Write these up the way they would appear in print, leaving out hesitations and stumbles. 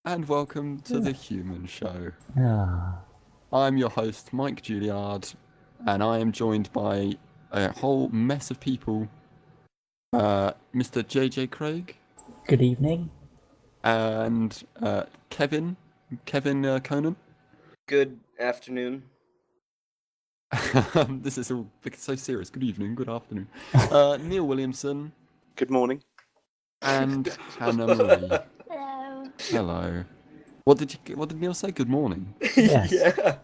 and welcome to the Hewman Show. Ah, I'm your host, Mike Juilliard, and I am joined by a whole mess of people. Mr. JJ Craig good evening. and Kevin Conan. Good afternoon. This is all so serious. Good evening, good afternoon. Neil Williamson Good morning. and Hannah Marie. Hello. Hello. What did Neil say? Good morning. Yes. Yeah.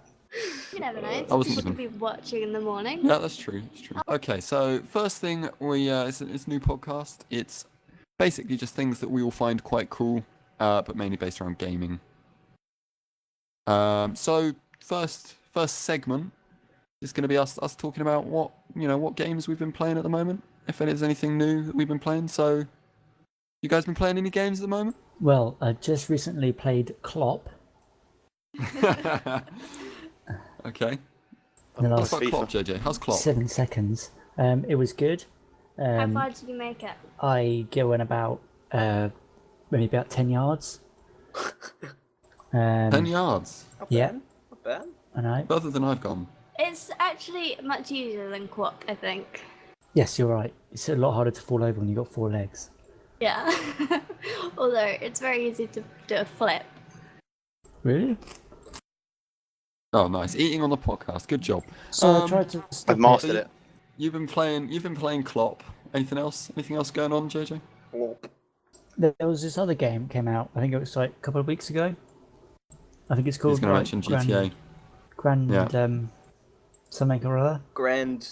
You never know. I wasn't People could even- be watching in the morning. Yeah, that's true. It's true. Okay, so first thing it's a new podcast. It's basically just things that we all find quite cool, but mainly based around gaming. So first segment is going to be us talking about what games we've been playing at the moment. If there's anything new that we've been playing. So, you guys been playing any games at the moment? Well, I just recently played Klopp. Okay. In the How's last FIFA. Klopp, JJ? How's Klopp? 7 seconds. It was good. How far did you make it? I go in about maybe about 10 yards. 10 yards. Yeah, Not bad. I know. Further than I've gone. It's actually much easier than Quack, I think. Yes, you're right. It's a lot harder to fall over when you've got 4 legs. Yeah. Although it's very easy to do a flip. Really? Oh, nice. Eating on the podcast. Good job. So I tried to stop I've mastered so it. You've been playing Klopp. Anything else? Anything else going on, JJ? There was this other game came out. I think it was like a couple of weeks ago. I think it's He's called going to like, mention GTA. Grand Yeah. something or other. Grand.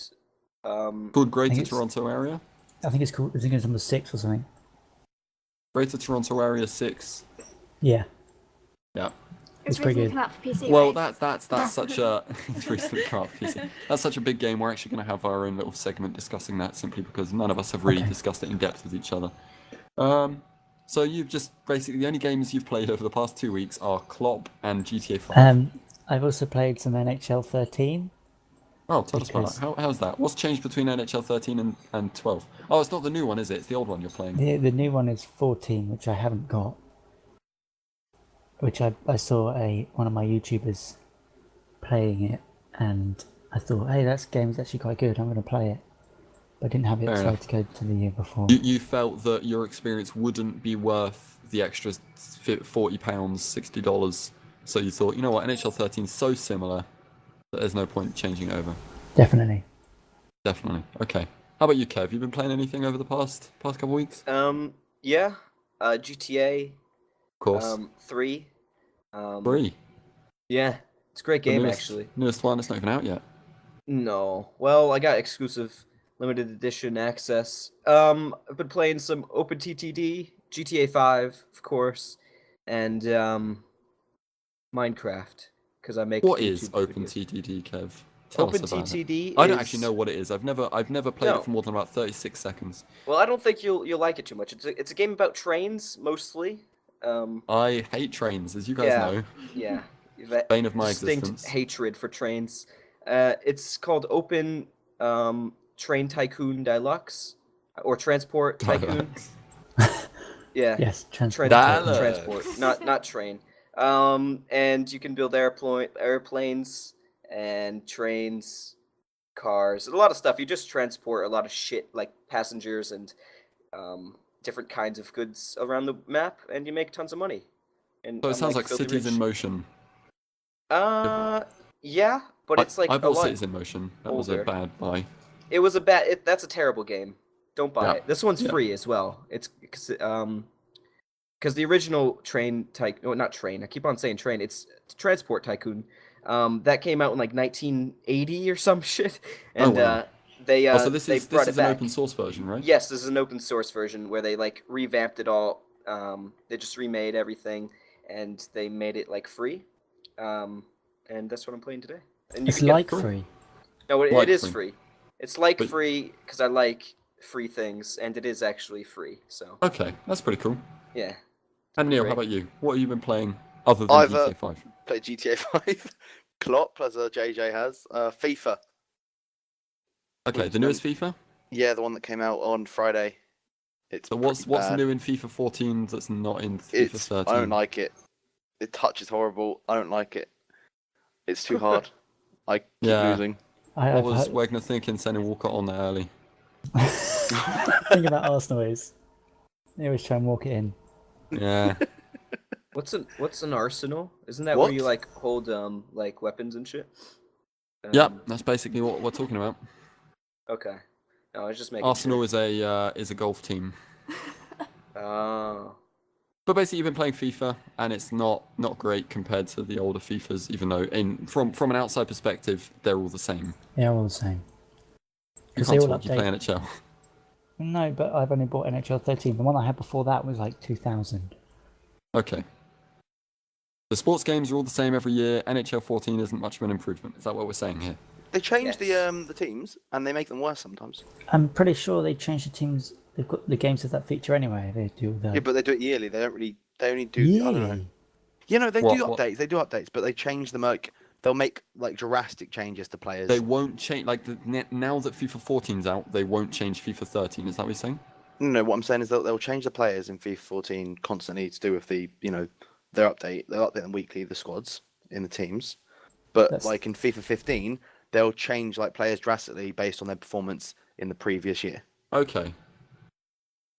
Called I Greater think it's- Toronto Area. I think it's called. I think it's number 6 or something. Greater Toronto Area 6. Yeah. Yeah. It's pretty recently good. come out for PC, Well, right? that's such a it's recently come out for PC. That's such a big game. We're actually going to have our own little segment discussing that simply because none of us have really Okay. discussed it in depth with each other. So you've just basically the only games you've played over the past 2 weeks are Klopp and GTA 5. I've also played some NHL 13. Oh, tell us about because- that. How's that? What's changed between NHL 13 and 12? Oh, it's not the new one, is it? It's the old one you're playing. The new one is 14, which I haven't got. Which I saw one of my YouTubers playing it, and I thought, hey, that game's actually quite good. I'm going to play it, but I didn't have it, Fair so I had enough. to go to the year before. You felt that your experience wouldn't be worth the extra £40, $60, so you thought, you know what, NHL 13 is so similar that there's no point changing it over. Definitely. Definitely. Okay. How about you, Kev? You been playing anything over the past couple of weeks? Yeah. GTA. Of course. 3. 3. Yeah. It's a great The game, newest, actually. Newest one. It's not even out yet. No. Well, I got exclusive limited edition access. I've been playing some OpenTTD, GTA 5, of course, and Minecraft, because I make. What is YouTube videos. OpenTTD, Kev? Tell us about it. OpenTTD. I don't actually know what it is. I've never played No. it for more than about 36 seconds. Well, I don't think you'll like it too much. It's a game about trains mostly. I hate trains, as you guys Yeah. know. Yeah. That Bane of my distinct existence. hatred for trains. It's called Open Train Tycoon Deluxe or Transport Tycoon. Yeah. Yes, transport. Transport, not train. And you can build airplanes and trains, cars, a lot of stuff. You just transport a lot of shit like passengers and different kinds of goods around the map, and you make tons of money. And So it sounds like Filthy Cities in Rich. Motion. Yeah, but it's like I a bought lot. Cities in Motion. That was a older. bad buy. It was a bad. That's a terrible game. Don't buy Yeah. it. This one's Yeah. free as well. It's because the original train tycoon, not train. I keep on saying train. It's Transport Tycoon. That came out in like 1980 or some shit, and wow. they So this they is brought it an back. open source version, right? Yes, this is an open source version where they like revamped it all. They just remade everything and they made it like free. And that's what I'm playing today. And you It's can get like cool. free. no, it Like is free. free. It's like But- free because I like free things, and it is actually free. So Okay, that's pretty cool. yeah. And Neil, Great. how about you? What have you been playing other than I've, GTA 5? Played GTA 5, Klopp, as JJ has, FIFA. Okay, the newest FIFA? Yeah, the one that came out on Friday. It's So what's pretty bad. new in FIFA 14 that's not in FIFA It's 13? I don't like it. The touch is horrible. I don't like it. It's too hard. I keep Yeah. losing. What I've was heard, Wagner thinking sending Walcott on there early? thing about Arsenal is they always try and walk it in. Yeah. What's an arsenal? Isn't that What? where you like hold like weapons and shit? Yep, that's basically what we're talking about. Okay. No, I was just making Arsenal sure. is a golf team. Oh. But basically, you've been playing FIFA, and it's not great compared to the older FIFAs. Even though, from an outside perspective, they're all the same. They're all the same. You Because they can't all talk. You play update. NHL. No, but I've only bought NHL 13. The one I had before that was like 2000. Okay. The sports games are all the same every year. NHL 14 isn't much of an improvement. Is that what we're saying here? They change Yes. the teams and they make them worse sometimes. I'm pretty sure they changed the teams. They've got the games with that feature anyway. They do the Yeah, but they do it yearly. They don't really. They only do. I don't know. yearly. You know, they What- do what? updates. They do updates, but they change them. Like they'll make like drastic changes to players. They won't change. Like now that FIFA 14's out, they won't change FIFA 13. Is that what you're saying? No, what I'm saying is they'll change the players in FIFA 14 constantly to do with the their update. They'll update them weekly, the squads in the teams. But That's- like in FIFA 15, they'll change like players drastically based on their performance in the previous year. Okay.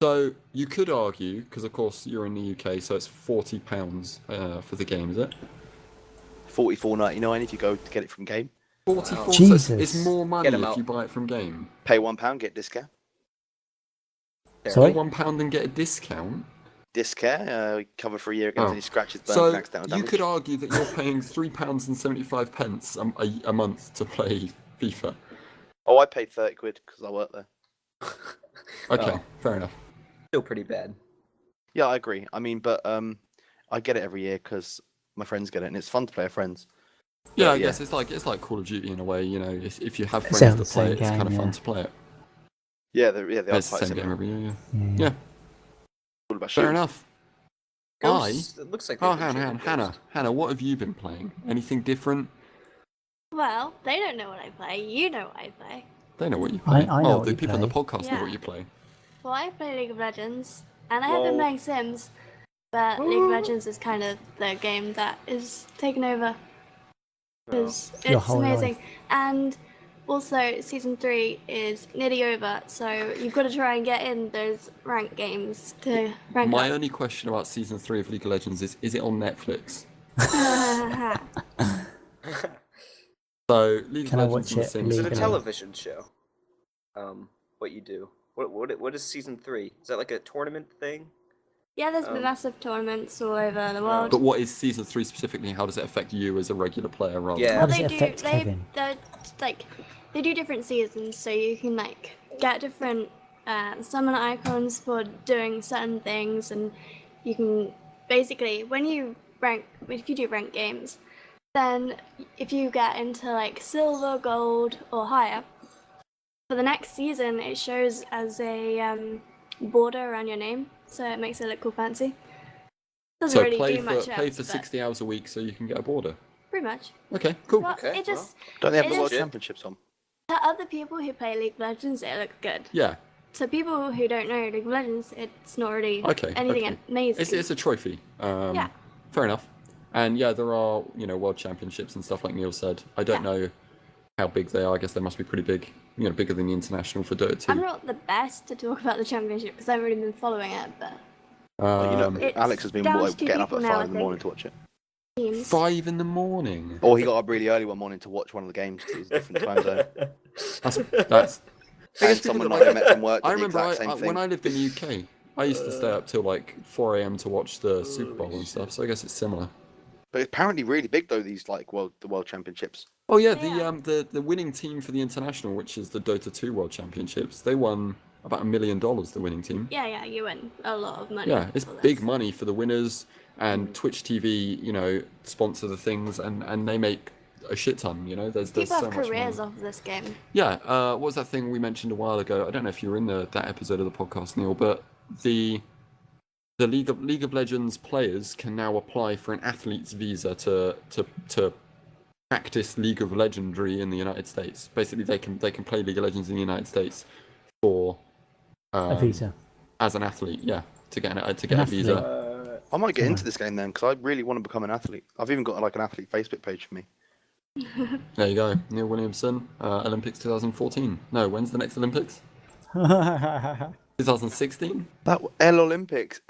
So you could argue, because of course you're in the UK, so it's £40 for the game, is it? $44.99 if you go to get it from game. 44. Jesus. So it's more money Get 'em if out. you buy it from game. Pay £1, get discount. Sorry? £1 and get a discount. Discount, cover for a year against Oh. any scratches, burns, So and accidental you damage. could argue that you're paying £3.75 a month to play FIFA. Oh, I paid 30 quid because I work there. Okay, Oh. fair enough. Still pretty bad. Yeah, I agree. I mean, but I get it every year because my friends get it, and it's fun to play with friends. Yeah, I yeah. guess it's like Call of Duty in a way. You know, if you have It's friends the that play same it, it's kind of game, fun yeah. to play it. Yeah, they are It's the quite same game similar. every year. Yeah. Yeah. Yeah. All about Fair shooting. enough. Ghosts, it looks like. Oh, they've been shipping Hannah, Ghost. Hannah, what have you been playing? Anything different? Well, they don't know what I play. You know what I play. They know what you I play. know Oh, what the you people in the play. podcast know Yeah. what you play. Well, I play League of Legends, and I have been Lol. playing Sims, but League of Legends is kind of the game that is taken over because Your it's whole amazing. life. And also, season 3 is nearly over, so you've got to try and get in those rank games to rank My up. only question about season 3 of League of Legends is it on Netflix? So League Can I of Legends watch and The it Sims. Is it a illegally? television show? What you do? What is season 3? Is that like a tournament thing? Yeah, there's been massive tournaments all over the world. But what is season 3 specifically? How does it affect you as a regular player? Rather Yeah. How Well, does they it do. affect Kevin? They do different seasons, so you can like get different summon icons for doing certain things, and you can basically if you do rank games, then if you get into like silver, gold, or higher, for the next season it shows as a border around your name, so it makes it look cool, fancy. Doesn't So really play do for much play else, for but 60 hours a week so you can get a border. pretty much. Okay, cool. Well, Okay, it just Don't they have It the World is- Championships on? to other people who play League of Legends, it looks good. Yeah. To people who don't know League of Legends, it's not really Okay. anything okay. amazing. It's a trophy. Yeah. Fair enough. And yeah, there are world championships and stuff like Neil said. I don't know how big they are. I guess they must be pretty big. Bigger than the international for Dota 2. I'm not the best to talk about the championship because I've already been following it, but It's Alex has been down like, to getting up at people now, 5 I in the morning think. to watch it. teams. 5 in the morning. Or he got up really early one morning to watch one of the games because it's a different time zone. That's. And someone might have met from work I did the remember exact same thing. when I lived in the UK, I used to stay up till like 4 a.m. to watch the Super Bowl and stuff. So I guess it's similar. But it's apparently really big though, these like the World Championships. Oh yeah, Yeah. the winning team for the international, which is the Dota 2 World Championships, they won about $1 million. The winning team. Yeah, you win a lot of money. Yeah, it's for this. big money for the winners, and Twitch TV, sponsor the things, and they make a shit ton. There's People so have much careers money. off this game. Yeah, what was that thing we mentioned a while ago? I don't know if you were in that episode of the podcast, Neil, but the League of Legends players can now apply for an athlete's visa to practice League of Legendary in the United States. Basically, they can play League of Legends in the United States for A visa. as an athlete. Yeah, to get a athlete. visa. I might get Yeah. into this game then because I really want to become an athlete. I've even got like an athlete Facebook page for me. There you go. Neil Williamson, Olympics 2014. No, when's the next Olympics? 2016? That L Olympics,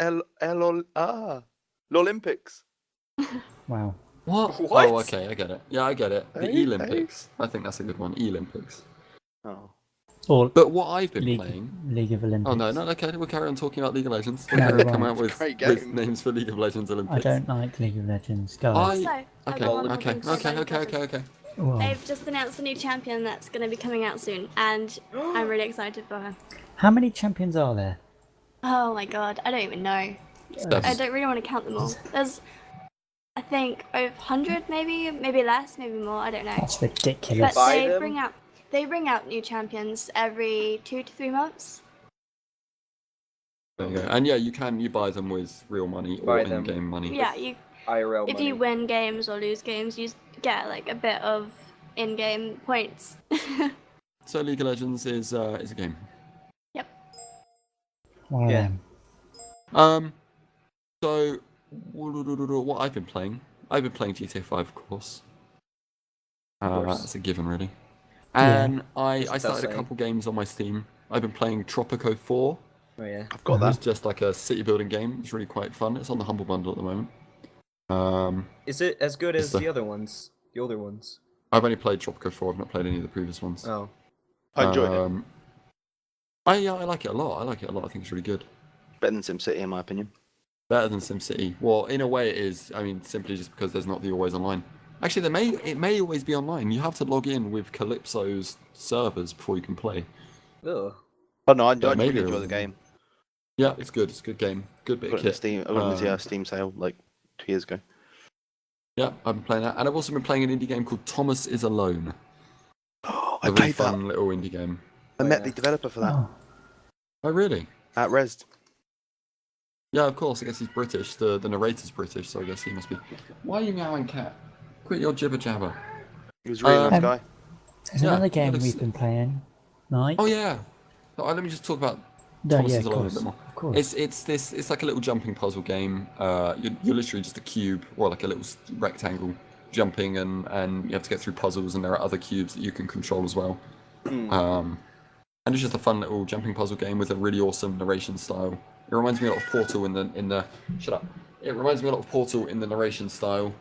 Olympics. Wow. What? What? Oh, okay, I get it. Yeah, I get it. The Hey, Olympics. I think that's a good one. Olympics. Oh, Or But what I've been playing. League of Olympics. Oh no, no, okay. We'll carry on talking about League of Legends. We'll No, carry- right. come out It's a with, great with game. names for League of Legends I Olympics. don't like League of Legends. Go. I- So, I've Okay, got one more okay, thing to say okay, about okay, League of okay, Legends. okay. Well, They've just announced a new champion that's going to be coming out soon, and I'm really excited for her. how many champions are there? Oh my god, I don't even know. I Steps. don't really want to count them all. There's, I think, over 100 maybe less, maybe more. I don't know. That's But ridiculous. Buy they them? bring out new champions every 2 to 3 months. There you go. And yeah, you buy them with real money or Buy them. in-game money. Yeah, you IRL if money. you win games or lose games, you get like a bit of in-game points. So League of Legends is a game. One of Yeah. them. So what I've been playing GTA 5, of course. course. That's a given, really. Yeah. And I What's that started a saying? couple games on my Steam. I've been playing Tropico 4. Oh yeah. I've got It's that. just like a city building game. It's really quite fun. It's on the Humble Bundle at the moment. Is it as good It's as the- the other ones? The older ones? I've only played Tropico 4. I've not played any of the previous ones. Oh. I enjoyed it. I like it a lot. I think it's really good. Better than SimCity, in my opinion. Better than SimCity. Well, in a way, it is. I mean, simply just because there's not the always online. Actually, it may always be online. You have to log in with Calypso's servers before you can play. Ugh. Oh no, I Yeah, really maybe it enjoy was- the game. Yeah, it's good. It's a good game. Good bit Got of it in kit. Steam. I got it in the Steam sale like 2 years ago. Yeah, I've been playing that, and I've also been playing an indie game called Thomas is Alone. Oh, A I really played that. fun little indie game. I Oh, met yeah. the developer for that Oh, Oh, really? at Res. Yeah, of course. I guess he's British. The narrator's British, so I guess he must be. Why are you meowing, cat? Quit your jibber jabber. He was a really nice Um, guy. there's Yeah, another it game looks- we've been playing. Night. Oh yeah. Let me just talk about no, Thomas yeah, is of Alone a course. bit more. Of course. It's like a little jumping puzzle game. You're literally just a cube or like a little rectangle jumping, and you have to get through puzzles, and there are other cubes that you can control as well. Hmm. And it's just a fun little jumping puzzle game with a really awesome narration style. It reminds me a lot of Portal in the shut up. It reminds me a lot of Portal in the narration style,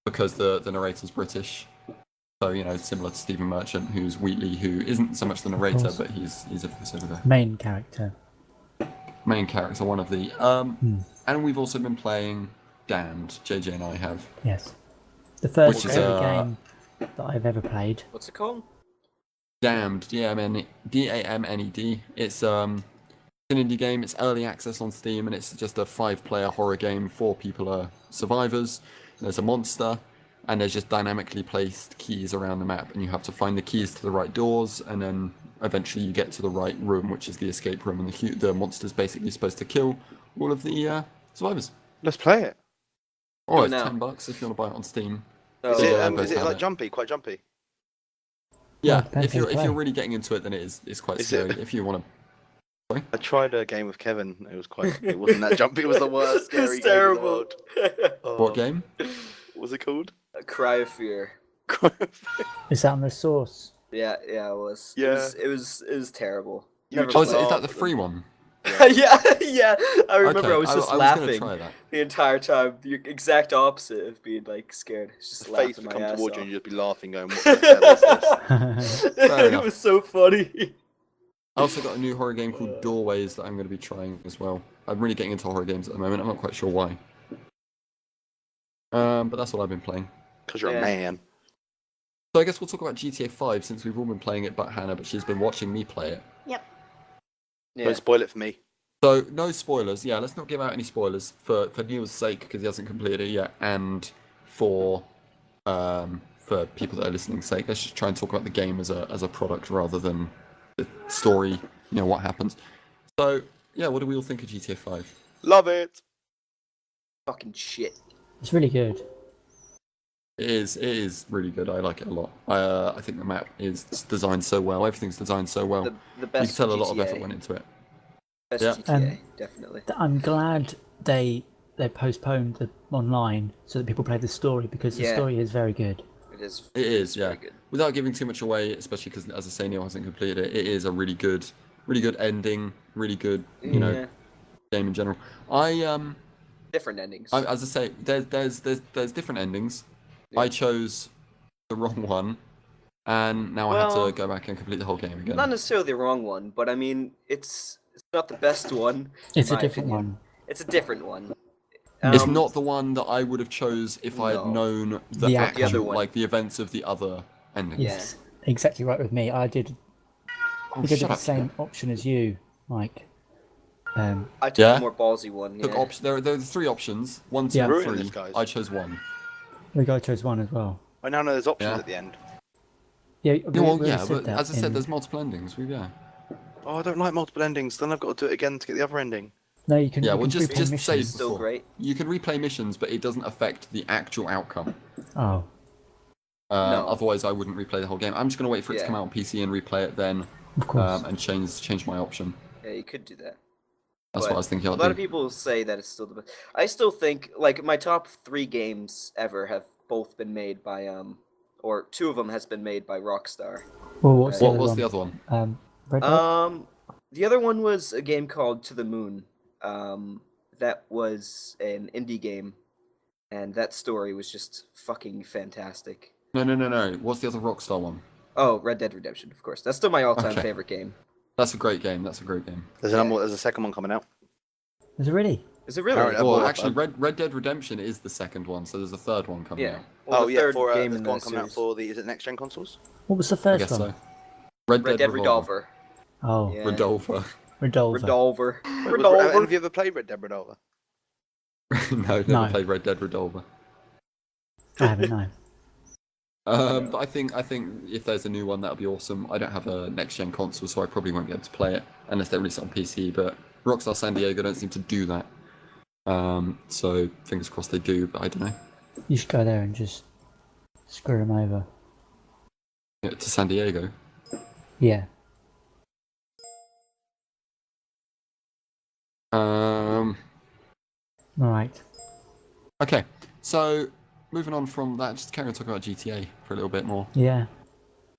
because the narrator's British. So similar to Stephen Merchant, who's Wheatley, who isn't so much the narrator, course. but he's a voiceover guy. Main character. Main character, one of the. And we've also been playing Damned. JJ and I have. Yes. The first Which is, ever game that I've ever played. What's it called? Damned, D-A-M-N-E-D. It's an indie game. It's early access on Steam, and it's just a 5-player horror game. 4 people are survivors. There's a monster, and there's just dynamically placed keys around the map, and you have to find the keys to the right doors, and then eventually you get to the right room, which is the escape room, and the monster's basically supposed to kill all of the survivors. Let's play it. Oh, Oh, it's no. $10 if you want to buy it on Steam. Oh, Is Yeah, it, both is it have like it. jumpy? Quite jumpy. Yeah, depends if how you you're play. really getting into it, then it's quite Is it- scary. If you want to. I tried a game with Kevin. It was quite. It wasn't that jumpy. It was the worst scary It's game in the terrible. world. Oh, What game? What was it called? A Cry of Fear. Is that on the source? Yeah, it was. Yeah. It was terrible. You Never Oh, just is played that it. the free one? yeah. I remember Okay, I was just I was laughing gonna try that. the entire time. The exact opposite of being like scared. Just The laughing face would my come ass towards you off. and you'd just be laughing, going, "What the hell is this?" Fair It enough. was so funny. I also got a new horror game called Doorways that I'm going to be trying as well. I'm really getting into horror games at the moment. I'm not quite sure why. But that's what I've been playing. Because you're Yeah. a man. So I guess we'll talk about GTA 5 since we've all been playing it, but Hannah, but she's been watching me play it. Yep. Yeah. Don't spoil it for me. So no spoilers. Yeah, let's not give out any spoilers for Neil's sake because he hasn't completed it yet, and for people that are listening's sake. Let's just try and talk about the game as a product rather than the story. What happens. So yeah, what do we all think of GTA 5? Love it. Fucking shit. It's really good. It is really good. I like it a lot. I think the map is designed so well. Everything's designed so well. The You best can tell a lot GTA. of effort went into it. Best Yeah. GTA, definitely. I'm glad they postponed the online so that people play the story because the Yeah. story is very good. It is. It is, yeah. very good. Without giving too much away, especially because, as I say, Neil hasn't completed it. It is a really good ending, really good, Yeah. game in general. Different endings. As I say, there's different endings. Yeah. I chose the wrong one, and now I have Well, to go back and complete the whole game again. Not necessarily the wrong one, but I mean, it's not the best one. It's in a my different opinion. one. It's a different one. It's not the one that I would have chose if I had No. known The the outcome. The other actual, one. like the events of the other endings. Yeah. Yes, exactly right with me. I did Oh, I did shut the up. same option as you, Mike. I took Yeah? the more ballsy one. Took Yeah. there are 3 options. 1, 2, Yeah. and Ruining 3. this, guys. I chose 1. The guy chose one as well. I now know there's options Yeah. at the end. Yeah, Yeah, well, we yeah, said but that as I said, in- there's multiple endings. Yeah. Oh, I don't like multiple endings. Then I've got to do it again to get the other ending. No, you can. Yeah, you well, can just replay say missions. Still before. great. You can replay missions, but it doesn't affect the actual outcome. Oh, No. Otherwise, I wouldn't replay the whole game. I'm just gonna wait for it to Yeah. come out on PC and replay it then, of course. and change my option. Yeah, you could do that. That's But what I was thinking. A I'll lot of do. people say that it's still the best. I still think like my top 3 games ever have both been made by or 2 of them has been made by Rockstar. Well, what's the What other was one? the other one? Red Dead? The other one was a game called To the Moon. That was an indie game, and that story was just fucking fantastic. No. What's the other Rockstar one? Oh, Red Dead Redemption, of course. That's still my all-time Okay. favorite game. That's a great game. There's There's there's a second one coming out. Is it really? Is it really? Apparently, Well, well, actually, Red Dead Redemption is the second one, so there's a third one coming Yeah. out. Well, Oh the yeah, third for game there's in one the coming out series. for the is it next gen consoles? What was the I first guess one? so. Red Red Dead Revolver. Oh, Yeah. Revolver. Redolver. Redolver. Have Redolver. you ever played Red Dead Redolver? No, never No. played Red Dead Revolver. I haven't, no. But I think if there's a new one, that'll be awesome. I don't have a next gen console, so I probably won't be able to play it unless they release it on PC. But Rockstar San Diego don't seem to do that. So fingers crossed they do, but I don't know. You should go there and just screw him over. Yeah, to San Diego. Yeah. Right. Okay, so moving on from that, just carry on talking about GTA for a little bit more. Yeah.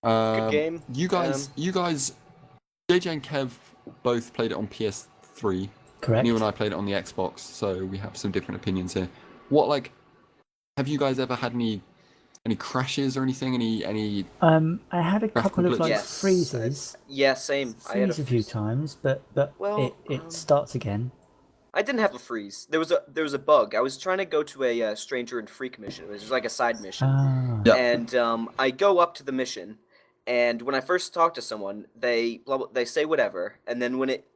Good game. You guys, JJ and Kev both played it on PS3. Correct. Neil and I played it on the Xbox, so we have some different opinions here. What, have you guys ever had any crashes or anything? Any? I had a couple of glitches? Yes. freezes. Yeah, same. I had Freeze a few times, but Well, it starts again. I didn't have a freeze. There was a bug. I was trying to go to a stranger and freak mission. It was just like a side mission. Ah. Yeah. And I go up to the mission, and when I first talk to someone, they say whatever, and then when it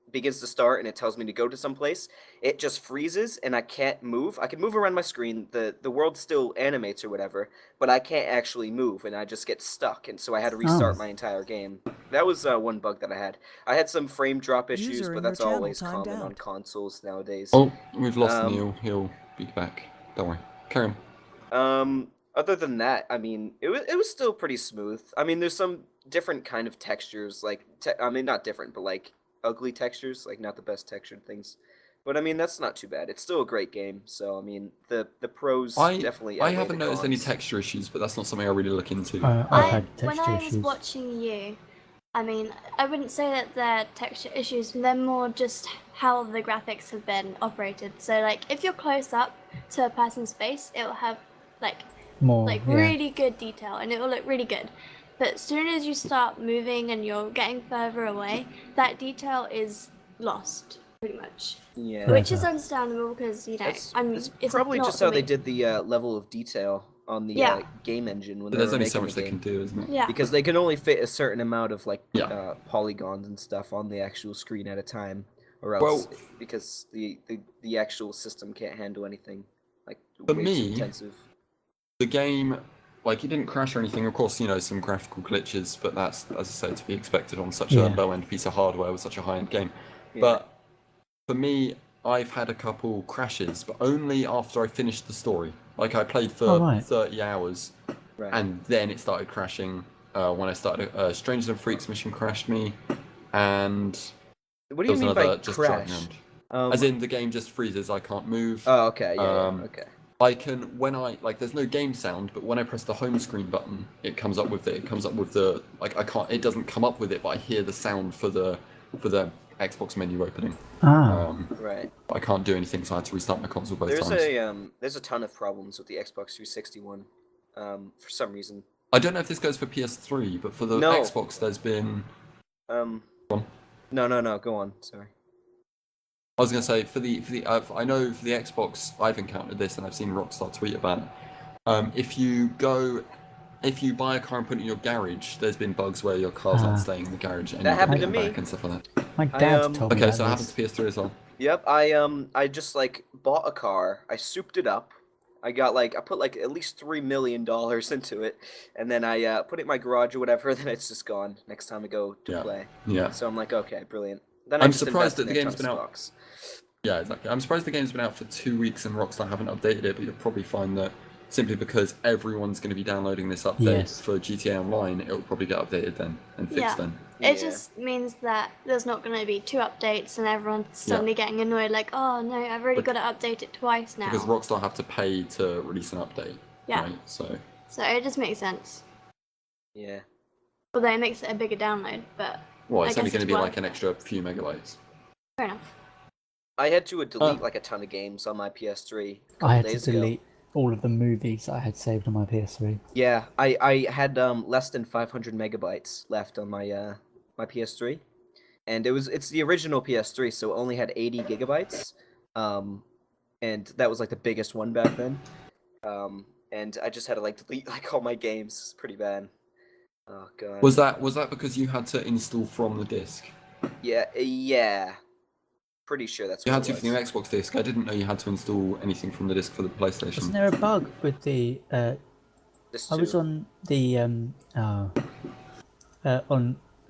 begins to start and it tells me to go to some place, it just freezes and I can't move. I can move around my screen. The world still animates or whatever, but I can't actually move, and I just get stuck. And so I had to restart Oh. my entire game. That was one bug that I had. I had some frame drop issues, User but in that's your channel always timed common on out. consoles nowadays. Oh, we've lost Um, Neil. He'll be back. Don't worry. Carry on. Other than that, I mean, it was still pretty smooth. I mean, there's some different kind of textures, I mean, not different, but ugly textures, not the best textured things. But I mean, that's not too bad. It's still a great game. So I mean, the pros definitely. I outweigh haven't the noticed any cons. texture issues, but that's not something I really look into. I've had when texture I was issues. watching you, I mean, I wouldn't say that they're texture issues, they're more just how the graphics have been operated. So, if you're close up to a person's face, it will have, More. Yeah. really good detail and it will look really good. But as soon as you start moving and you're getting further away, that detail is lost, pretty much. Yeah. Which is understandable because, That's, it's probably not just for how they me. did the level of detail on the Yeah. game engine when But they there's were only making so much the they game. can do, isn't it? Yeah. Because they can only fit a certain amount of Yeah. polygons and stuff on the actual screen at a time, or else Well- because the actual system can't handle anything For way me, too intensive. The game, it didn't crash or anything. Of course, some graphical glitches, but that's, as I said, to be expected on such a Yeah. low-end piece of hardware with such a high-end game. Yeah. But for me, I've had a couple crashes, but only after I finished the story. I played for Oh, right. 30 hours, Right. and then it started crashing. When I started, Strangers and Freaks mission crashed me, and What do there you was mean another by just driving crash? around. As in the game just freezes. I can't move. Oh, okay. Yeah. Okay. I can when I like. There's no game sound, but when I press the home screen button, it comes up with it. It comes up with the like. I can't. It doesn't come up with it, but I hear the sound for the Xbox menu opening. Right. I can't do anything, so I had to restart my console both times. There's a ton of problems with the Xbox 360 one. For some reason. I don't know if this goes for PS3, but for the Xbox, there's been. No. Go on. Sorry. I was gonna say for the I know for the Xbox, I've encountered this, and I've seen Rockstar tweet about it. If you buy a car and put it in your garage, there's been bugs where your car's not staying in the garage and That you happened get to me. back and stuff like that. My dad told me Okay, about so it this. happens to PS3 as well. Yep. I just like bought a car. I souped it up. I put like at least $3 million into it, and then I put it in my garage or whatever. Then it's just gone next time I go to play. Yeah. So I'm like, okay, brilliant. Then I'm I just surprised invested that the in a game's ton been of out. stocks. Yeah, exactly. I'm surprised the game's been out for 2 weeks and Rockstar haven't updated it, but you'll probably find that simply because everyone's going to be downloading this update for GTA Online, it'll probably get updated then and fixed then. It just means that there's not going to be 2 updates and everyone's suddenly getting annoyed, like, oh no, I've already got to update it twice now. Because Rockstar have to pay to release an update. Yeah. Right? So it just makes sense. Yeah. Although it makes it a bigger download, but well, I it's only guess going to it's be worth like an it. extra few megabytes. Fair enough. I had to delete like a ton of games on my PS3 a couple I had to days ago. delete all of the movies I had saved on my PS3. Yeah, I had less than 500 megabytes left on my my PS3, and it's the original PS3, so it only had 80 gigabytes, and that was like the biggest one back then, and I just had to like delete like all my games. It's pretty bad. Oh god. Was that because you had to install from the disc? Yeah. Pretty sure that's You what had it to for the was. Xbox disc. I didn't know you had to install anything from the disc for the PlayStation. Wasn't there a bug with the? This I was too. on the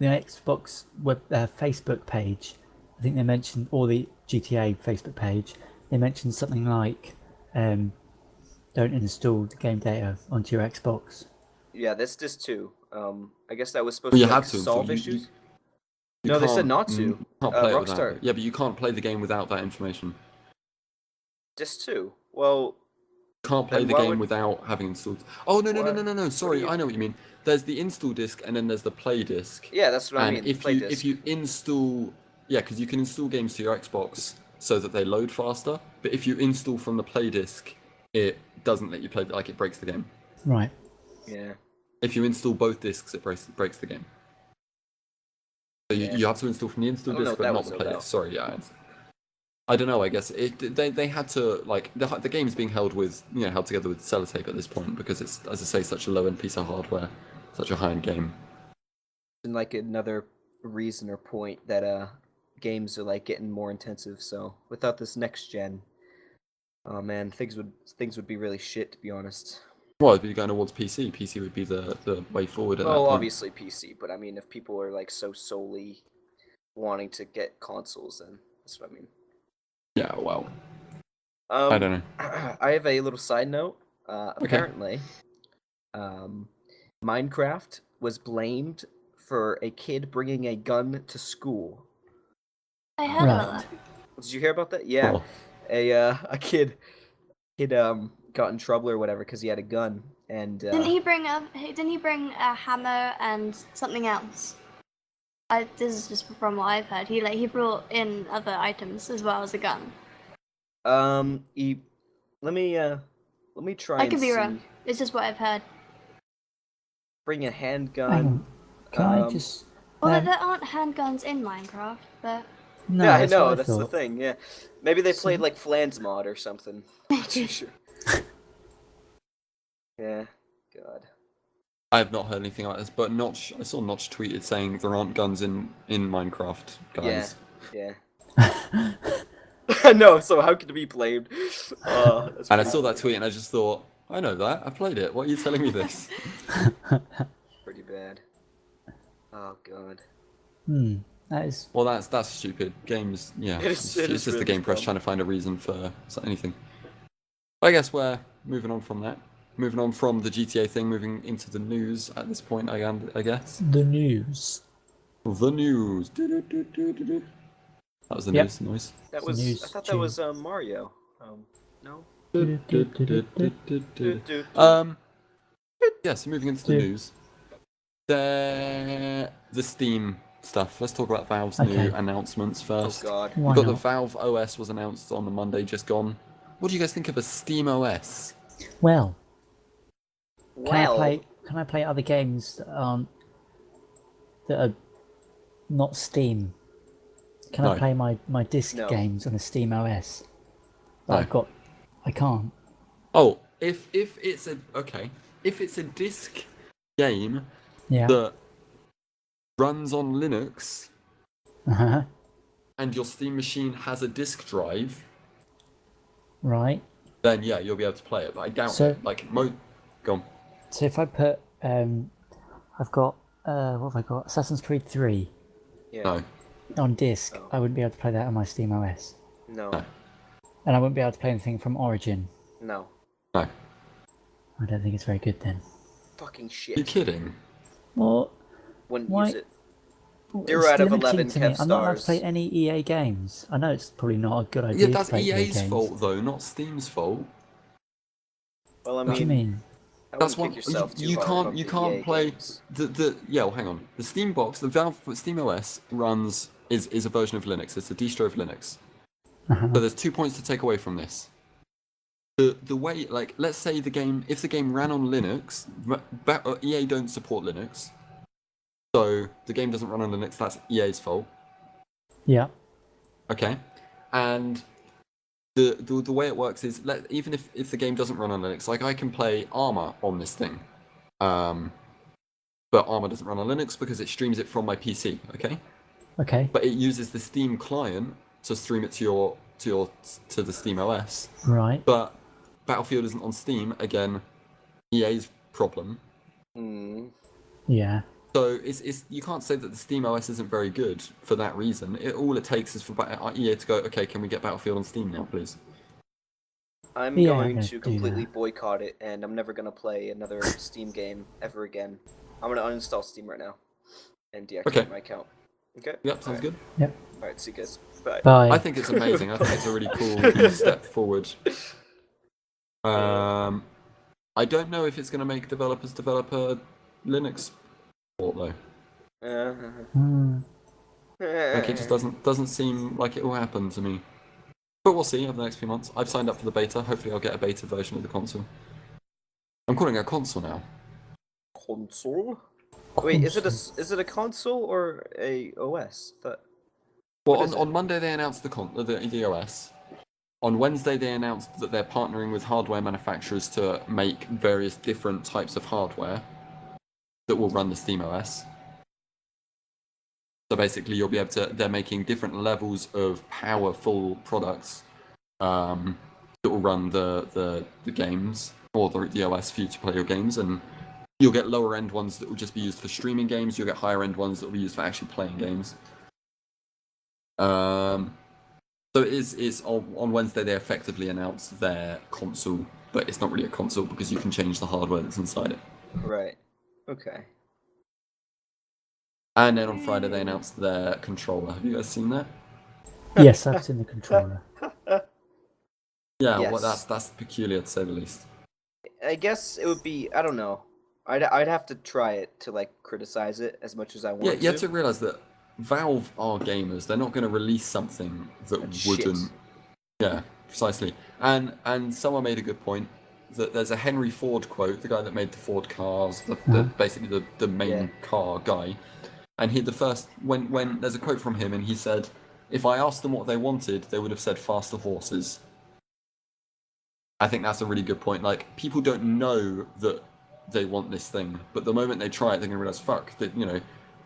Xbox web Facebook page. I think they mentioned, or the GTA Facebook page. They mentioned something like, "Don't install the game data onto your Xbox." Yeah, this too. I guess that was supposed Well, to you like, have to solve install. issues. You No, they said can't- not to. you can't play it without Rockstar. it. Yeah, but you can't play the game without that information. This too. Well, You can't play Then the why game would- without having installed. Oh no. What? Sorry, you- I know what you mean. There's the install disc and then there's the play disc. yeah, that's what I And mean. if play you disc. if you install, yeah, because you can install games to your Xbox so that they load faster. But if you install from the play disc, it doesn't let you play. Like it breaks the game. Right. Yeah. If you install both discs, it breaks the game. So Yeah. you have to install from the install I don't know disc, what that but not was the play about. disc. Sorry, yeah. I don't know. I guess they had to like the game's being held together with sellotape at this point because it's, as I say, such a low end piece of hardware, such a high end game. And like another reason or point that games are like getting more intensive. So without this next gen, oh man, things would be really shit, to be honest. Well, it'd be going towards PC. PC would be the way forward at that Well, point. obviously PC, but I mean, if people are like so solely wanting to get consoles, then that's what I mean. Yeah, well, I don't know. I have a little side note. Apparently, Minecraft was blamed for a kid bringing a gun to school. I heard about that. Did you hear about that? Yeah, Oh. a kid got in trouble or whatever because he had a gun, and Didn't he bring a hammer and something else? This is just from what I've heard. He brought in other items as well as a gun. let me try. I could and be wrong. see. It's just what I've heard. Bring a Hang handgun. on. Can I Um, just? Although there aren't handguns in Minecraft, but No, Yeah, I that's know. what I That's the thought. thing. Yeah, maybe they played like Flans mod or something. Not too sure. Yeah. God. I have not heard anything like this, but Notch. I saw Notch tweeted saying there aren't guns in Minecraft, guys. Yeah. No. So how could it be blamed? That's And I pretty saw that funny. tweet and I just thought, I know that. I played it. Why are you telling me this? Pretty bad. Oh God. That is. Well, that's stupid. Games, yeah. It is- It's it is just the really game press dumb. trying to find a reason for anything. I guess we're moving on from that. Moving on from the GTA thing, moving into the news at this point, I guess. The news. The news. Do-do-do-do-do-do. That was the Yep. news noise. That It's was. news I thought that tune. was Mario. No. Yeah, so moving into the news. The Steam stuff. Let's talk about Valve's new Okay. announcements Oh first. God. Why We've got the not? Valve OS was announced on the Monday just gone. What do you guys think of a Steam OS? Well, Well. can I play other games that are not Steam? Can No. I play my disc No. games on a Steam OS? No. I can't. Oh, if it's a disc game Yeah. that runs on Linux Uh-huh. and your Steam machine has a disk drive, Right. then yeah, you'll be able to play it. But I doubt So- it. Go on. So if I put I've got what have I got? Assassin's Creed 3 Yeah. No. on disc. Oh. I wouldn't be able to play that on my Steam OS. No. No. And I wouldn't be able to play anything from Origin. No. No. I don't think it's very good then. Fucking Are you shit. kidding? Well, Wouldn't why- use it. it's 0 out of limiting 11 to me. kept I'm not allowed to stars. play any EA games. I know it's probably not a good idea Yeah, to that's play EA EA's games. fault though, not Steam's fault. Well, I What do you mean, mean? I That's wouldn't one. kick yourself too You hard can't. about You the can't EA play games. the. Yeah, well, hang on. The Steam box, the Valve Steam OS runs is a version of Linux. It's a distro of Linux. Uh-huh. So there's 2 points to take away from this. The way, like, let's say if the game ran on Linux, EA don't support Linux, so the game doesn't run on Linux. That's EA's fault. Yeah. Okay, and the way it works is even if the game doesn't run on Linux, like I can play Arma on this thing, but Arma doesn't run on Linux because it streams it from my PC. Okay, Okay. but it uses the Steam client to stream it to the Steam OS. Right. But Battlefield isn't on Steam again. EA's problem. Hmm. Yeah. So it's you can't say that the Steam OS isn't very good for that reason. All it takes is for EA to go, okay, can we get Battlefield on Steam now, please? I'm Yeah, I'm going gonna to do completely that. boycott it, and I'm never gonna play another Steam game ever again. I'm gonna uninstall Steam right now and deactivate Okay. my account. Okay. Yep, sounds good. All right. See you guys. Bye. Bye. I think it's amazing. I think it's a really cool step forward. I don't know if it's going to make developers develop a Linux port though. Hmm. Like it just doesn't seem like it will happen to me. But we'll see over the next few months. I've signed up for the beta. Hopefully, I'll get a beta version of the console. I'm calling it a console now. Console? Wait, is it a console or a OS? Well, What is on Monday they announced the OS. On Wednesday they announced that they're partnering with hardware manufacturers to make various different types of hardware that will run the Steam OS. So basically, you'll be able to. They're making different levels of powerful products that will run the games or the OS for you to play your games, and you'll get lower end ones that will just be used for streaming games. You'll get higher end ones that will be used for actually playing games. So it's on Wednesday they effectively announced their console, but it's not really a console because you can change the hardware that's inside it. Right. Okay. And then on Friday they announced their controller. Have you guys seen that? Yes, I've seen the controller. Yeah, Yes. well that's peculiar to say the least. I guess it would be. I don't know. I'd have to try it to like criticize it as much as I want Yeah, to. you have to realise that Valve are gamers. They're not going to release something that That's wouldn't. shit. Yeah, precisely. And someone made a good point that there's a Henry Ford quote, the guy that made the Ford cars, basically the main car guy. And when there's a quote from him, and he said, "If I asked them what they wanted, they would have said faster horses." I think that's a really good point. Like, people don't know that they want this thing, but the moment they try it, they're gonna realize, fuck, that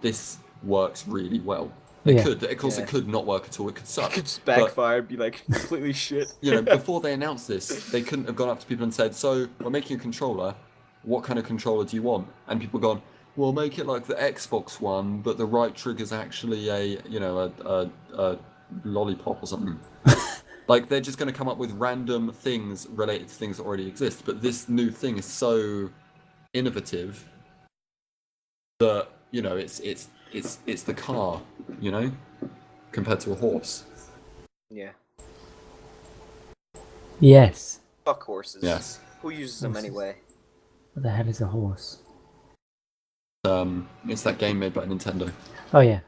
this works really well. It Yeah. could, of course, Yeah. it could not work at all. It could suck. It could just But, backfire and be like completely shit. before they announced this, they couldn't have gone up to people and said, "So we're making a controller. What kind of controller do you want?" And people have gone, "Well, make it like the Xbox one, but the right trigger's actually a lollipop or something." Like, they're just going to come up with random things related to things that already exist. But this new thing is so innovative that it's the car, compared to a horse. Yeah. Yes. Fuck horses. Yes. Who uses them Horses. anyway? What the hell is a horse? It's that game made by Nintendo. Oh yeah.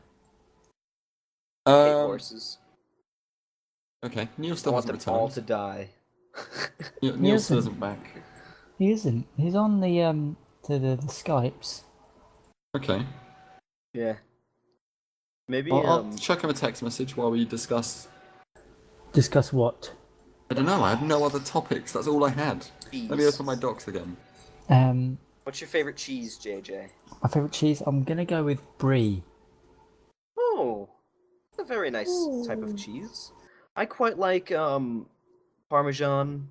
I hate Um, horses. Okay, Neil I still want hasn't them all returned. to die. Neil still isn't. isn't back. He isn't. He's on the the Skypes. Okay. Yeah. Maybe I'll chuck him a text message while we discuss. Discuss what? I don't know. I have no other topics. That's all I had. Let me cheese. open my docs again. What's your favorite cheese, JJ? My favorite cheese. I'm gonna go with brie. Oh, a very nice type of cheese. I quite like Parmesan,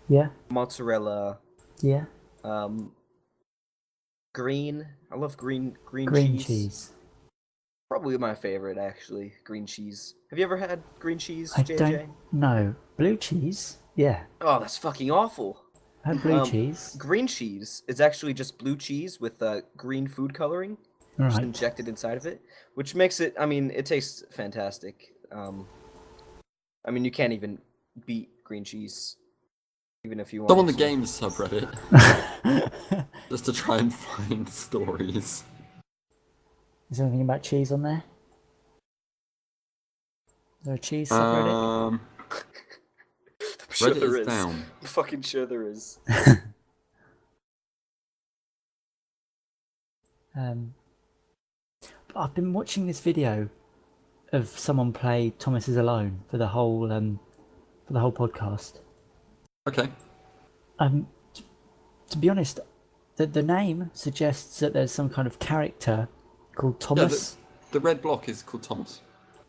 Yeah. mozzarella, Yeah. green. I love green Green cheese. cheese. Probably my favorite, actually. Green cheese. Have you ever had green cheese, I JJ? don't know. Blue cheese. Yeah. Oh, that's fucking awful. I had blue Um, cheese. Green cheese is actually just blue cheese with green food coloring just Right. injected inside of it, which makes it. I mean, it tastes fantastic. I mean, you can't even beat green cheese, even if you want. I'm on the games subreddit Is just to try and find stories. there anything about cheese on there? Is there a cheese subreddit? I'm sure Reddit there is is. down. I'm fucking sure there is. I've been watching this video of someone play Thomas is Alone for the whole podcast. Okay. To be honest, the name suggests that there's some kind of character called Yeah, Thomas. the red block is called Thomas.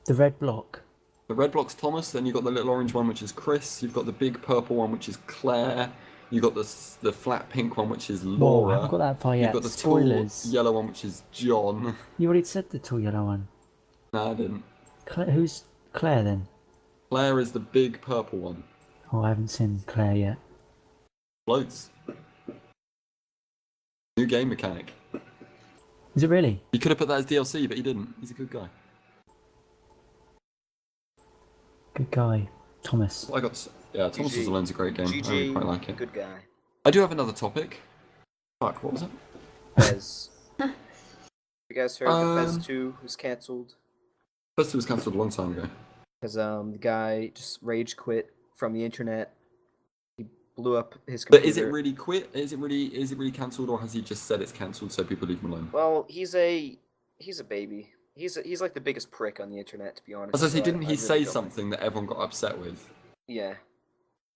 The red block. The red block's Thomas, then you've got the little orange one, which is Chris. You've got the big purple one, which is Claire. You've got the flat pink one, which is Whoa, I Laura. haven't got that far You've yet. got the Spoilers. tall yellow one, which is John. You already said the tall yellow one. No, I didn't. Who's Claire then? Claire is the big purple one. Oh, I haven't seen Claire yet. Floats. New game mechanic. Is it really? He could have put that as DLC, but he didn't. He's a good guy. Good guy, Thomas. Well, Thomas GG. is Alone's a great game. I really GG, quite like it. good guy. I do have another topic. Fuck, what was it? Fez. You guys heard that Fez Um, 2 was cancelled? First, it was cancelled a long time ago. Because the guy just rage quit from the internet. He blew up his But computer. is it really quit? Is it really cancelled, or has he just said it's cancelled so people leave him alone? Well, he's a baby. He's like the biggest prick on the internet, to be honest. As I say, so didn't I he really say don't- something that everyone got upset with? Yeah.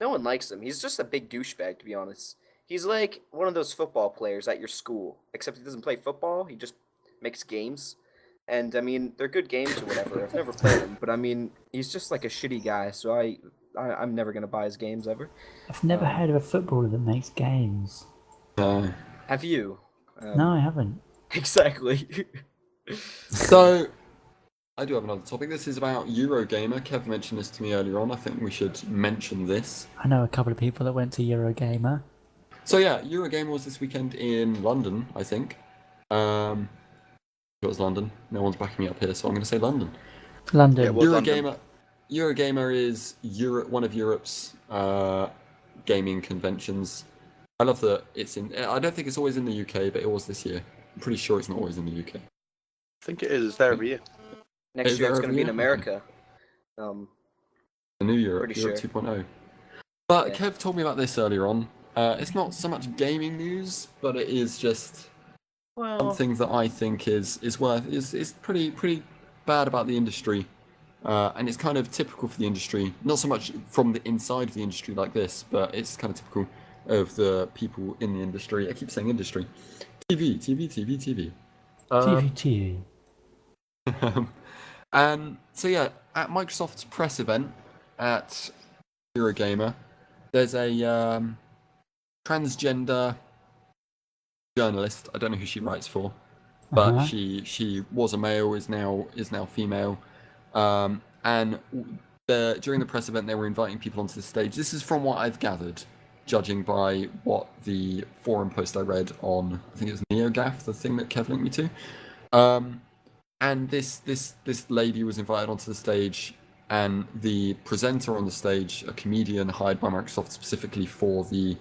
No one likes him. He's just a big douchebag, to be honest. He's like one of those football players at your school, except he doesn't play football. He just makes games. And I mean, they're good games or whatever. I've never played them, but I mean, he's just like a shitty guy. So I'm never gonna buy his games ever. I've never heard of a footballer that makes games. No. Have you? No, I haven't. Exactly. So, I do have another topic. This is about Eurogamer. Kev mentioned this to me earlier on. I think we should mention this. I know a couple of people that went to Eurogamer. So yeah, Eurogamer was this weekend in London, I think. It was London. No one's backing me up here, so I'm going to say London. London. Yeah, well- London. Eurogamer is one of Europe's gaming conventions. I love that it's in. I don't think it's always in the UK, but it was this year. I'm pretty sure it's not always in the UK. I think it is. It's there every year. Next Is year it's there gonna be in every America. The new Europe, Pretty Europe sure. 2.0. But Yeah. Kev told me about this earlier on. It's not so much gaming news, but it is just Well, something that I think is pretty bad about the industry, and it's kind of typical for the industry. Not so much from the inside of the industry like this, but it's kind of typical of the people in the industry. I keep saying industry. TV. TVT. And so yeah, at Microsoft's press event at Eurogamer, there's a transgender journalist. I don't know who she writes for, but Uh-huh. she was a male, is now female, and during the press event they were inviting people onto the stage. This is from what I've gathered, judging by what the forum post I read on, I think it was NeoGAF, the thing that Kev linked me to. And this lady was invited onto the stage, and the presenter on the stage, a comedian hired by Microsoft specifically for the.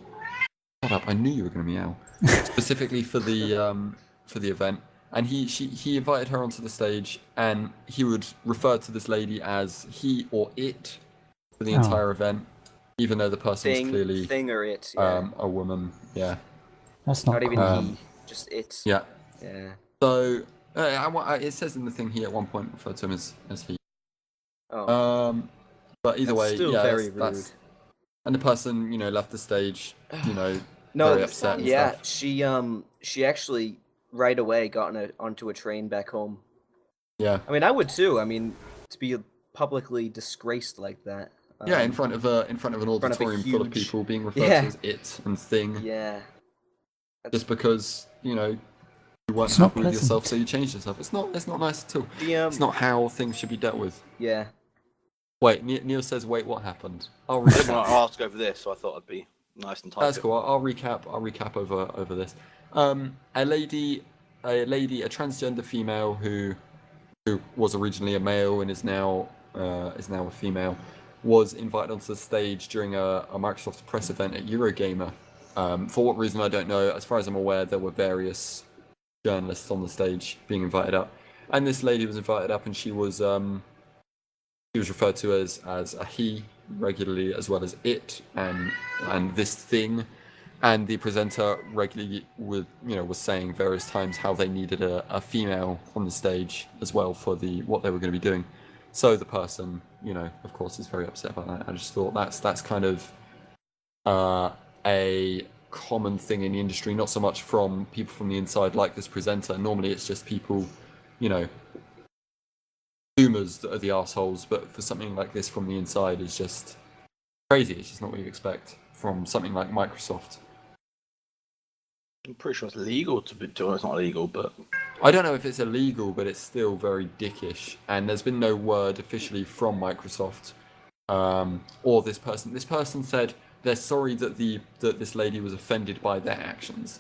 Shut up! I knew you were going to meow. Specifically for the event, and he invited her onto the stage, and he would refer to this lady as he or it for the entire event, even though the person was clearly thing or it. Yeah. a woman. Yeah. That's not Not even cool. he, just it. Yeah. Yeah. So it says in the thing he at one point referred to him as he. Oh. But either That's way, still yeah, very that's rude. and the person left the stage, No, very upset. And yeah, stuff. she actually right away got onto a train back home. Yeah. I mean, I would too. I mean, to be publicly disgraced like that. Yeah, in front of an auditorium full of huge- people being referred Yeah. to as it and thing, Yeah. just because you weren't It's not happy with yourself, pleasant. so you changed yourself. It's not nice at all. The It's not how things should be dealt with. Yeah. Wait, Neil says, "Wait, what happened?" I'll recap. Well, I asked over this, so I thought I'd be nice and tight. That's cool. I'll recap. I'll recap over this. A lady, a transgender female who was originally a male and is now a female, was invited onto the stage during a Microsoft press event at Eurogamer. For what reason I don't know. As far as I'm aware, there were various journalists on the stage being invited up, and this lady was invited up, and she was referred to as a he regularly, as well as it and this thing, and the presenter regularly was saying various times how they needed a female on the stage as well for what they were going to be doing. So the person, of course, is very upset about that. I just thought that's kind of a common thing in the industry, not so much from people from the inside like this presenter. Normally it's just people, consumers that are the assholes, but for something like this from the inside is just crazy. It's just not what you expect from something like Microsoft. I'm pretty sure it's legal to be doing. It's not illegal, but I don't know if it's illegal, but it's still very dickish. And there's been no word officially from Microsoft or this person. This person said they're sorry that this lady was offended by their actions,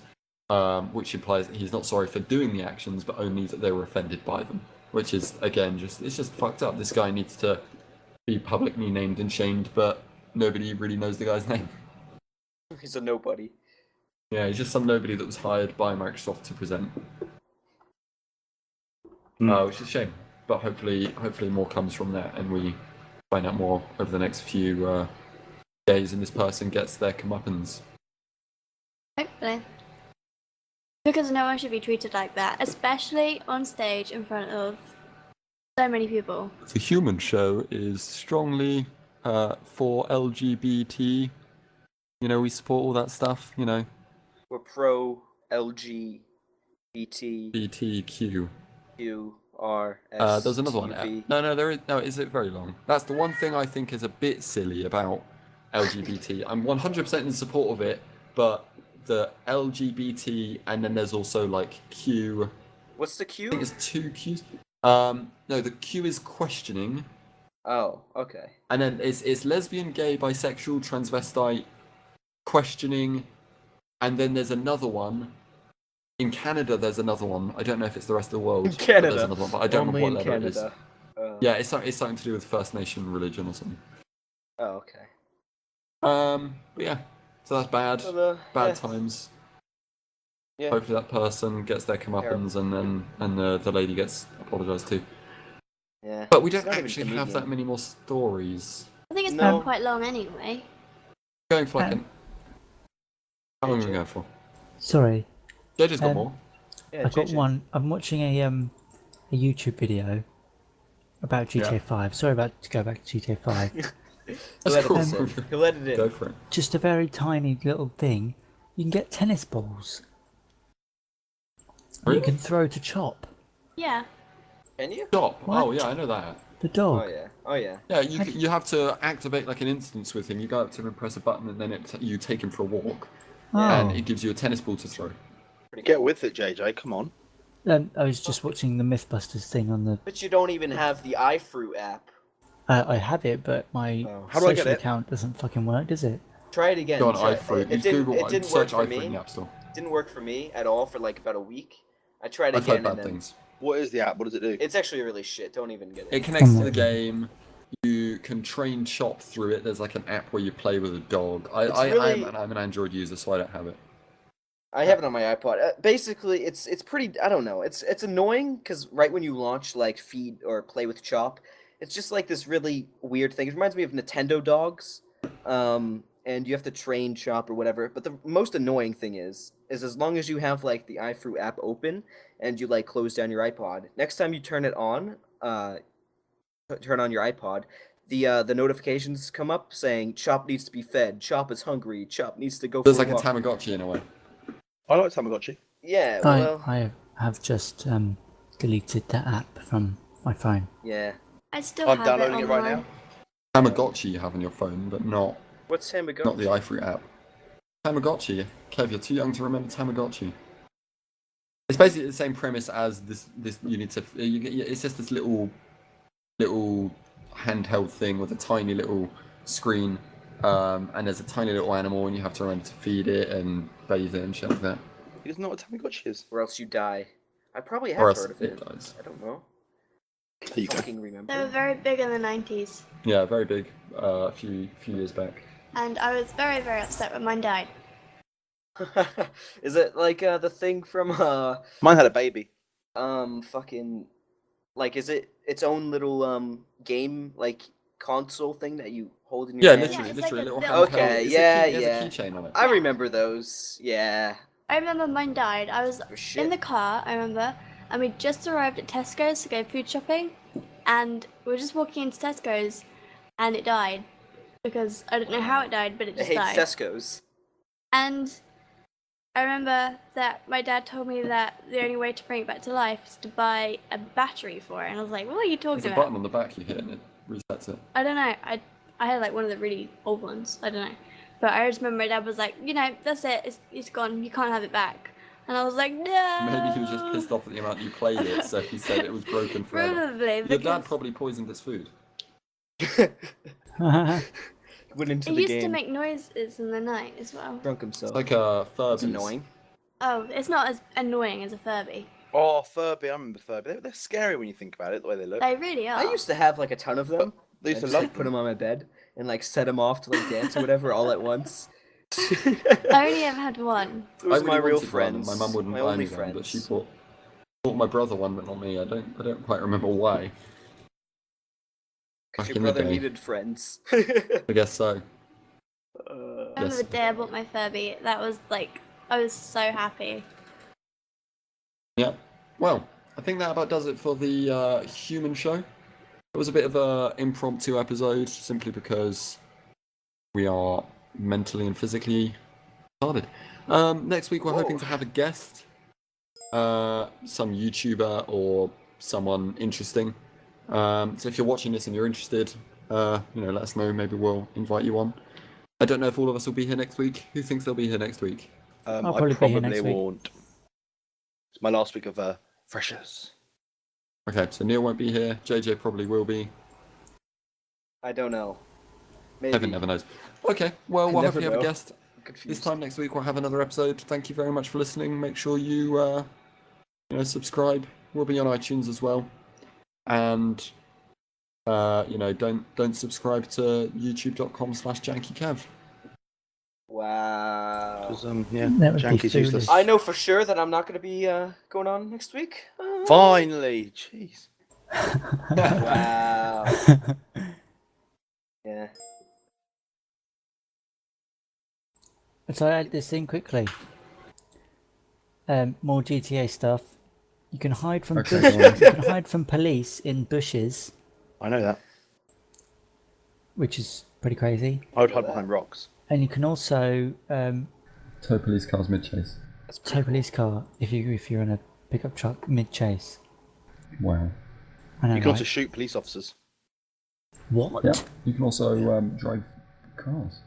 which implies that he's not sorry for doing the actions, but only that they were offended by them. Which is again it's just fucked up. This guy needs to be publicly named and shamed, but nobody really knows the guy's name. He's a nobody. Yeah, he's just some nobody that was hired by Microsoft to present. Which is a shame. But hopefully more comes from that, and we find out more over the next few days, and this person gets their comeuppance. Hopefully. Because no one should be treated like that, especially on stage in front of so many people. The Hewman show is strongly for LGBT. We support all that stuff. We're pro LGBT. BTQ. There's There's another one. No, there is. No, is it very long? That's the one thing I think is a bit silly about LGBT. I'm 100% in support of it, but the LGBT, and then there's also like Q. What's the I Q? think it's 2 Qs. No, the Q is questioning, Oh, okay. and then it's lesbian, gay, bisexual, transvestite, questioning, and then there's another one. In Canada, there's another one. I don't know if it's the rest of the world. In but Canada. there's another one, but I don't Only remember what in letter it is. Canada. Yeah, it's something to do with First Nation religion or something. Oh, okay. But yeah, so that's bad. Bad yeah. times. Yeah. Hopefully that person gets their comeuppance, and the lady gets apologised to. Yeah. But we It's don't not even actually have comedian. that many more stories. I think it's No. been quite long anyway. Going for like how long are we going for? Sorry, JJ's got more. Yeah, I got JJ. one. I'm watching a YouTube video about GTA Yeah. 5. Sorry to go back to GTA 5. He'll edit cool. this in. He'll edit it Go in. for it. Just a very tiny little thing. You can get tennis balls. that You can throw to Chop, Yeah. Can you? Stop. Oh What? yeah, I know that. the dog. Oh yeah. Oh yeah. Yeah, you have to activate like an instance with him. You go up to him and press a button, and then you take him for a walk, Oh. and it gives you a tennis ball to throw. Pretty get cool. with it, JJ. Come on. I was just watching the Mythbusters thing on the. But you don't even have the iFruit app. I have it, but my Oh. How do I get social it? account doesn't fucking work, does it? Try it again. Go on Try- iFruit. It You didn't. Google It didn't search work for iFruit in me. the App Store. Didn't work for me at all for like about a week. I tried I've again heard bad and then things. What is the app? What does it do? it's actually really shit. Don't even get it. It connects to the game. You can train Chop through it. There's like an app where you play with a dog. I'm an Android user, so I don't have it. I have it on my iPod. Basically, it's pretty. I don't know. It's annoying because right when you launch like feed or play with Chop, it's just like this really weird thing. It reminds me of Nintendo dogs, and you have to train Chop or whatever. But the most annoying thing is as long as you have like the iFruit app open and you like close down your iPod, next time you turn it on, turn on your iPod, the notifications come up saying Chop needs to be fed. Chop is hungry. Chop needs to go. There's for like a walk. Tamagotchi in a way. I like Tamagotchi. Yeah. Well. I have just deleted that app from my phone. Yeah. I still I'm have downloading it it right online. now. Tamagotchi you have on your phone, but not What's Tamagotchi? the iFruit app. Tamagotchi. Kev, you're too young to remember Tamagotchi. It's basically the same premise as this. You need to. It's just this little handheld thing with a tiny little screen, and there's a tiny little animal, and you have to remember to feed it and bathe it and shit like that. He doesn't know what Tamagotchi is. Or else you die. I probably Or have else heard of it. dies. I don't know. There you go. Fucking remember. They were very big in the 90s, Yeah, very big. A few years back. and I was very, very upset when mine died. Is it like the thing from Mine had a baby. fucking like is it its own little game like console thing that you hold in your Yeah, hand? literally, it's like a a little little- handheld. Okay, It's yeah, it has yeah. a keychain on it. I remember those. Yeah. I remember mine died. I was Oh, shit. in the car, I remember, and we just arrived at Tesco's to go food shopping, and we were just walking into Tesco's, and it died. Because I don't know how it died, but it I just hate died. Tesco's. And I remember that my dad told me that the only way to bring it back to life is to buy a battery for it, and I was like, what are you There's talking a about? button on the back you hit and it resets it. I don't know. I had like one of the really old ones. I don't know. But I just remember my dad was like, that's it. It's gone. You can't have it back. And I was like, no. Maybe he was just pissed off at the amount you played it, so he said it was broken forever. Probably. Your dad probably poisoned his food. Went into It the used game. to make noises in the night as well. Drunk himself. It's like a That's Furby's. annoying. Oh, it's not as annoying as a Furby. Oh, Furby. I remember Furby. They're scary when you think about it, the way they look. They really are. I used to have like a ton of them. They used I to just, love like, put them. them on my bed and like set them off to like dance or whatever all at once. I only ever had one. It was I my really real wanted one, friends. and my mum wouldn't my buy only me one, friends. but she bought my brother one, but not me. I don't quite remember why. 'Cause back your in the brother day. needed friends. I guess so. I remember Yes. the day I bought my Furby. That was like, I was so happy. Yeah. Well, I think that about does it for the Human show. It was a bit of a impromptu episode, simply because we are mentally and physically retarded. Next week we're hoping to have a guest, some YouTuber or someone interesting. So if you're watching this and you're interested, let us know. Maybe we'll invite you on. I don't know if all of us will be here next week. Who thinks they'll be here next week? I'll I probably be here next week. won't. It's my last week of freshers. Okay, so Neil won't be here. JJ probably will be. I don't know. Maybe. Kevin never knows. Okay, well, we'll Never hopefully have a know. guest. I'm confused. This time next week we'll have another episode. Thank you very much for listening. Make sure you subscribe. We'll be on iTunes as well. And don't subscribe to youtube.com/jankykev. Wow. Because, That would be Janky's useless. foolish. I know for sure that I'm not going to be going on next week. Finally! Jeez. Wow. Yeah. So I add this in quickly. More GTA stuff. You can hide from Okay, bushes. go on. You can hide from police in bushes, I know that. which is pretty crazy. I would hide behind rocks. And you can also Tow police cars mid-chase. That's tow a police car if you're in a pickup truck mid chase. Wow. I know, You can also right? shoot police officers. What? Yeah. You can also drive cars.